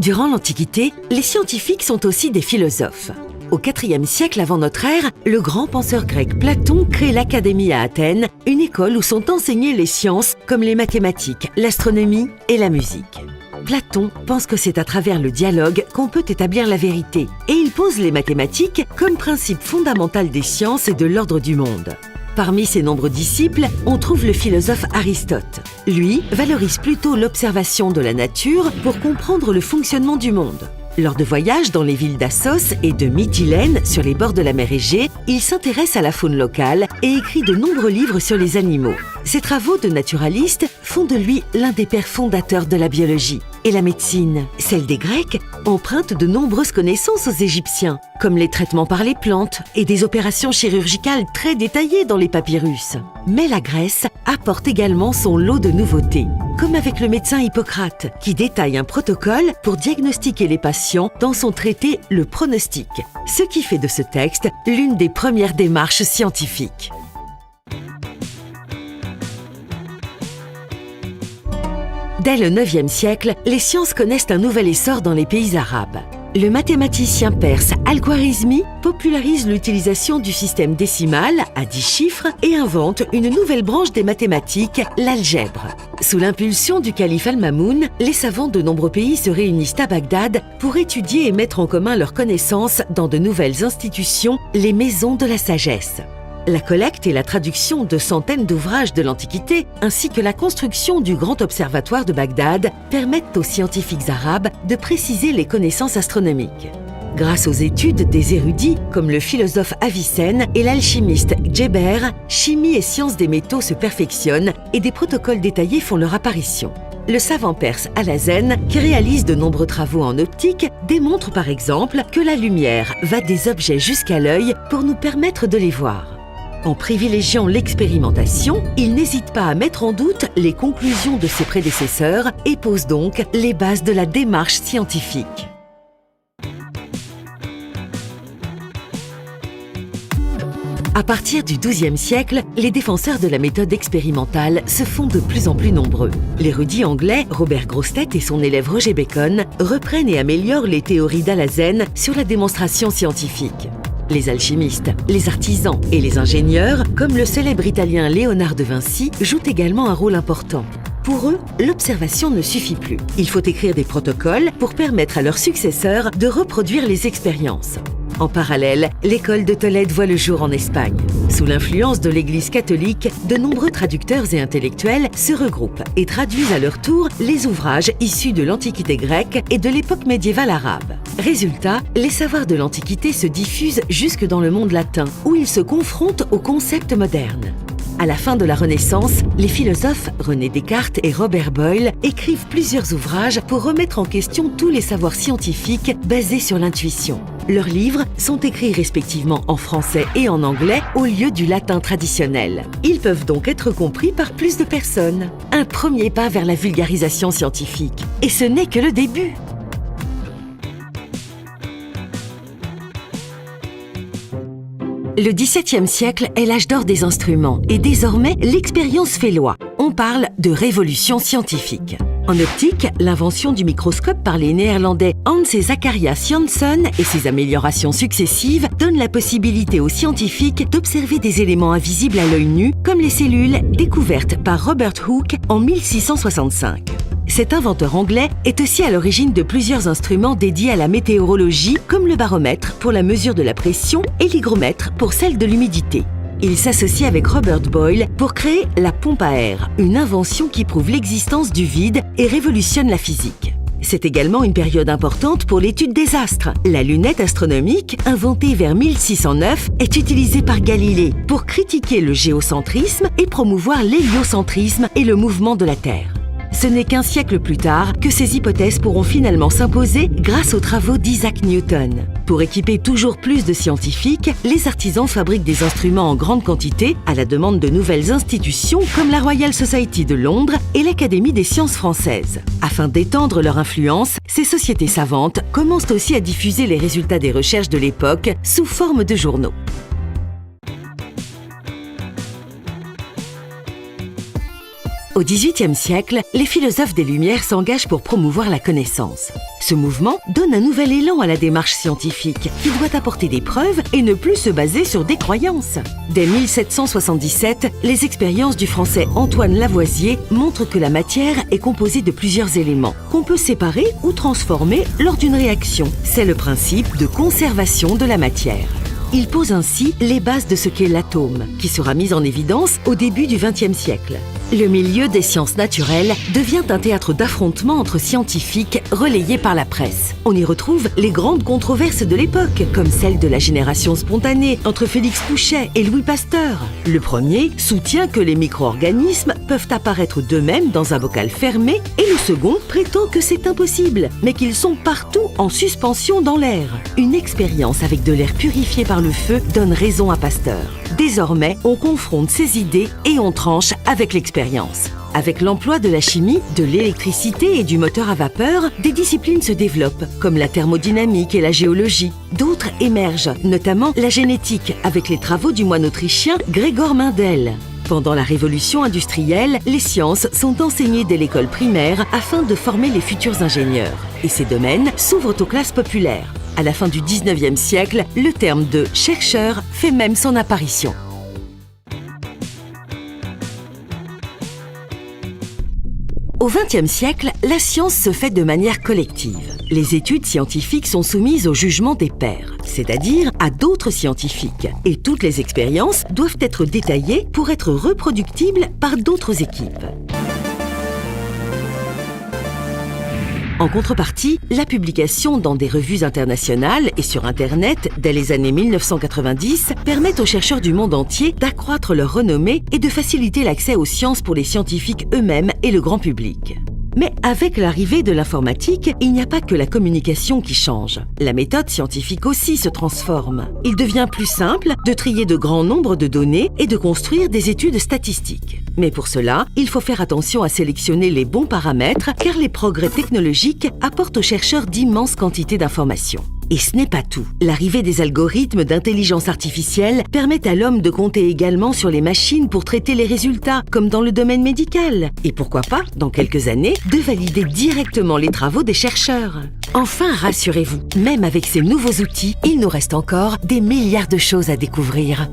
Durant l'Antiquité, les scientifiques sont aussi des philosophes. Au IVe siècle avant notre ère, le grand penseur grec Platon crée l'Académie à Athènes, une école où sont enseignées les sciences comme les mathématiques, l'astronomie et la musique. Platon pense que c'est à travers le dialogue qu'on peut établir la vérité, et il pose les mathématiques comme principe fondamental des sciences et de l'ordre du monde. Parmi ses nombreux disciples, on trouve le philosophe Aristote. Lui valorise plutôt l'observation de la nature pour comprendre le fonctionnement du monde. Lors de voyages dans les villes d'Assos et de Mytilène, sur les bords de la mer Égée, il s'intéresse à la faune locale et écrit de nombreux livres sur les animaux. Ses travaux de naturaliste font de lui l'un des pères fondateurs de la biologie. Et la médecine, celle des Grecs, emprunte de nombreuses connaissances aux Égyptiens, comme les traitements par les plantes et des opérations chirurgicales très détaillées dans les papyrus. Mais la Grèce apporte également son lot de nouveautés, comme avec le médecin Hippocrate, qui détaille un protocole pour diagnostiquer les patients dans son traité Le Pronostic, ce qui fait de ce texte l'une des premières démarches scientifiques. Dès le IXe siècle, les sciences connaissent un nouvel essor dans les pays arabes. Le mathématicien perse Al-Khwarizmi popularise l'utilisation du système décimal à 10 chiffres et invente une nouvelle branche des mathématiques, l'algèbre. Sous l'impulsion du calife Al-Mamoun, les savants de nombreux pays se réunissent à Bagdad pour étudier et mettre en commun leurs connaissances dans de nouvelles institutions, les maisons de la sagesse. La collecte et la traduction de centaines d'ouvrages de l'Antiquité, ainsi que la construction du Grand Observatoire de Bagdad, permettent aux scientifiques arabes de préciser les connaissances astronomiques. Grâce aux études des érudits comme le philosophe Avicenne et l'alchimiste Djeber, chimie et sciences des métaux se perfectionnent et des protocoles détaillés font leur apparition. Le savant perse Alhazen, qui réalise de nombreux travaux en optique, démontre par exemple que la lumière va des objets jusqu'à l'œil pour nous permettre de les voir. En privilégiant l'expérimentation, il n'hésite pas à mettre en doute les conclusions de ses prédécesseurs et pose donc les bases de la démarche scientifique. À partir du XIIe siècle, les défenseurs de la méthode expérimentale se font de plus en plus nombreux. L'érudit anglais Robert Grostet et son élève Roger Bacon reprennent et améliorent les théories d'Alhazen sur la démonstration scientifique. Les alchimistes, les artisans et les ingénieurs, comme le célèbre italien Léonard de Vinci, jouent également un rôle important. Pour eux, l'observation ne suffit plus. Il faut écrire des protocoles pour permettre à leurs successeurs de reproduire les expériences. En parallèle, l'école de Tolède voit le jour en Espagne. Sous l'influence de l'Église catholique, de nombreux traducteurs et intellectuels se regroupent et traduisent à leur tour les ouvrages issus de l'Antiquité grecque et de l'époque médiévale arabe. Résultat, les savoirs de l'Antiquité se diffusent jusque dans le monde latin, où ils se confrontent aux concepts modernes. À la fin de la Renaissance, les philosophes René Descartes et Robert Boyle écrivent plusieurs ouvrages pour remettre en question tous les savoirs scientifiques basés sur l'intuition. Leurs livres sont écrits respectivement en français et en anglais au lieu du latin traditionnel. Ils peuvent donc être compris par plus de personnes. Un premier pas vers la vulgarisation scientifique. Et ce n'est que le début. Le XVIIe siècle est l'âge d'or des instruments et désormais l'expérience fait loi. On parle de révolution scientifique. En optique, l'invention du microscope par les Néerlandais Hans et Zacharias Janssen et ses améliorations successives donnent la possibilité aux scientifiques d'observer des éléments invisibles à l'œil nu, comme les cellules découvertes par Robert Hooke en 1665. Cet inventeur anglais est aussi à l'origine de plusieurs instruments dédiés à la météorologie, comme le baromètre pour la mesure de la pression et l'hygromètre pour celle de l'humidité. Il s'associe avec Robert Boyle pour créer la pompe à air, une invention qui prouve l'existence du vide et révolutionne la physique. C'est également une période importante pour l'étude des astres. La lunette astronomique, inventée vers 1609, est utilisée par Galilée pour critiquer le géocentrisme et promouvoir l'héliocentrisme et le mouvement de la Terre. Ce n'est qu'un siècle plus tard que ces hypothèses pourront finalement s'imposer grâce aux travaux d'Isaac Newton. Pour équiper toujours plus de scientifiques, les artisans fabriquent des instruments en grande quantité à la demande de nouvelles institutions comme la Royal Society de Londres et l'Académie des sciences françaises. Afin d'étendre leur influence, ces sociétés savantes commencent aussi à diffuser les résultats des recherches de l'époque sous forme de journaux. Au XVIIIe siècle, les philosophes des Lumières s'engagent pour promouvoir la connaissance. Ce mouvement donne un nouvel élan à la démarche scientifique qui doit apporter des preuves et ne plus se baser sur des croyances. Dès 1777, les expériences du Français Antoine Lavoisier montrent que la matière est composée de plusieurs éléments qu'on peut séparer ou transformer lors d'une réaction. C'est le principe de conservation de la matière. Il pose ainsi les bases de ce qu'est l'atome, qui sera mis en évidence au début du XXe siècle. Le milieu des sciences naturelles devient un théâtre d'affrontements entre scientifiques relayés par la presse. On y retrouve les grandes controverses de l'époque, comme celle de la génération spontanée entre Félix Pouchet et Louis Pasteur. Le premier soutient que les micro-organismes peuvent apparaître d'eux-mêmes dans un bocal fermé et le second prétend que c'est impossible, mais qu'ils sont partout en suspension dans l'air. Une expérience avec de l'air purifié par le feu donne raison à Pasteur. Désormais, on confronte ces idées et on tranche avec l'expérience. Avec l'emploi de la chimie, de l'électricité et du moteur à vapeur, des disciplines se développent, comme la thermodynamique et la géologie. D'autres émergent, notamment la génétique, avec les travaux du moine autrichien Gregor Mendel. Pendant la révolution industrielle, les sciences sont enseignées dès l'école primaire afin de former les futurs ingénieurs. Et ces domaines s'ouvrent aux classes populaires. À la fin du XIXe siècle, le terme de chercheur fait même son apparition. Au XXe siècle, la science se fait de manière collective. Les études scientifiques sont soumises au jugement des pairs, c'est-à-dire à d'autres scientifiques. Et toutes les expériences doivent être détaillées pour être reproductibles par d'autres équipes. En contrepartie, la publication dans des revues internationales et sur Internet dès les années 1990 permet aux chercheurs du monde entier d'accroître leur renommée et de faciliter l'accès aux sciences pour les scientifiques eux-mêmes et le grand public. Mais avec l'arrivée de l'informatique, il n'y a pas que la communication qui change. La méthode scientifique aussi se transforme. Il devient plus simple de trier de grands nombres de données et de construire des études statistiques. Mais pour cela, il faut faire attention à sélectionner les bons paramètres car les progrès technologiques apportent aux chercheurs d'immenses quantités d'informations. Et ce n'est pas tout. L'arrivée des algorithmes d'intelligence artificielle permet à l'homme de compter également sur les machines pour traiter les résultats, comme dans le domaine médical. Et pourquoi pas, dans quelques années, de valider directement les travaux des chercheurs. Enfin, rassurez-vous, même avec ces nouveaux outils, il nous reste encore des milliards de choses à découvrir.